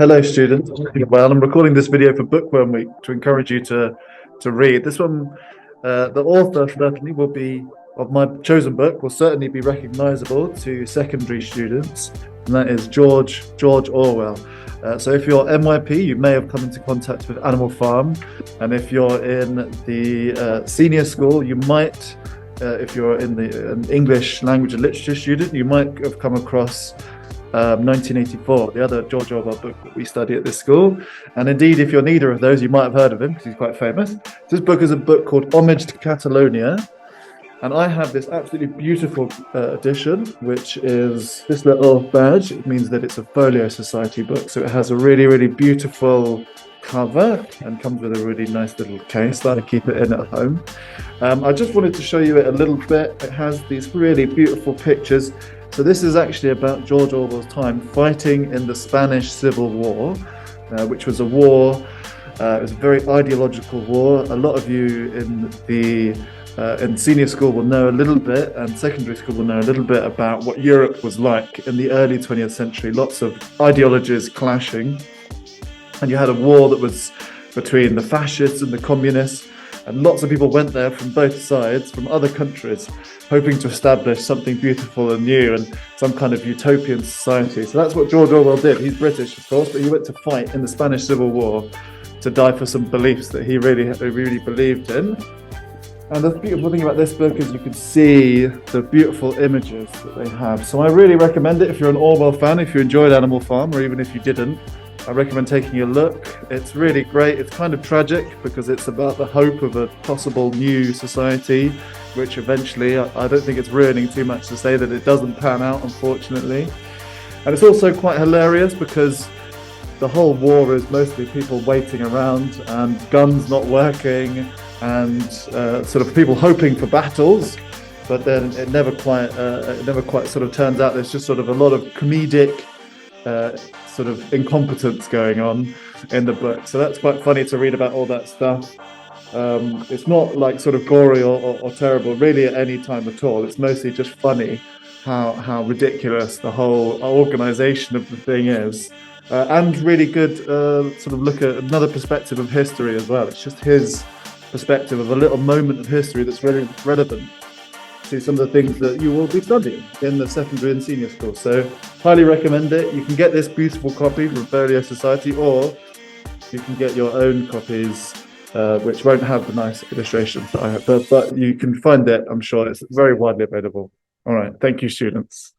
Hello, students. Well, I'm recording this video for Bookworm Week to encourage you to read. This one, the author certainly will be, of my chosen book, will certainly be recognizable to secondary students, and that is George Orwell. So if you're MYP, you may have come into contact with Animal Farm, and if you're in the senior school, you might, if you're in an English language and literature student, you might have come across 1984, the other George Orwell book that we study at this school. And indeed, if you're neither of those, you might have heard of him because he's quite famous. This book is a book called Homage to Catalonia. And I have this absolutely beautiful edition, which is this little badge. It means that it's a Folio Society book. So it has a really, really beautiful cover and comes with a really nice little case that I keep it in at home. I just wanted to show you it a little bit. It has these really beautiful pictures. So this is actually about George Orwell's time fighting in the Spanish Civil War, which was a war, it was a very ideological war. A lot of you in senior school will know a little bit, and secondary school will know a little bit about what Europe was like in the early 20th century. Lots of ideologies clashing. And you had a war that was between the fascists and the communists. And lots of people went there from both sides, from other countries, hoping to establish something beautiful and new and some kind of utopian society. So that's what George Orwell did. He's British, of course, but he went to fight in the Spanish Civil War to die for some beliefs that he really believed in. And the beautiful thing about this book is you can see the beautiful images that they have. So I really recommend it if you're an Orwell fan, if you enjoyed Animal Farm, or even if you didn't. I recommend taking a look. It's really great. It's kind of tragic because it's about the hope of a possible new society, which eventually, I don't think it's ruining too much to say that it doesn't pan out, unfortunately. And it's also quite hilarious because the whole war is mostly people waiting around and guns not working and sort of people hoping for battles, but then it never quite sort of turns out. There's just sort of a lot of comedic sort of incompetence going on in the book. So that's quite funny to read about all that stuff. It's not like sort of gory or terrible really at any time at all. It's mostly just funny how ridiculous the whole organization of the thing is. And really good sort of look at another perspective of history as well. It's just his perspective of a little moment of history that's really relevant to some of the things that you will be studying in the secondary and senior school. So highly recommend it. You can get this beautiful copy from Folio Society, or you can get your own copies, which won't have the nice illustrations that I have, but you can find it. I'm sure it's very widely available. All right. Thank you, students.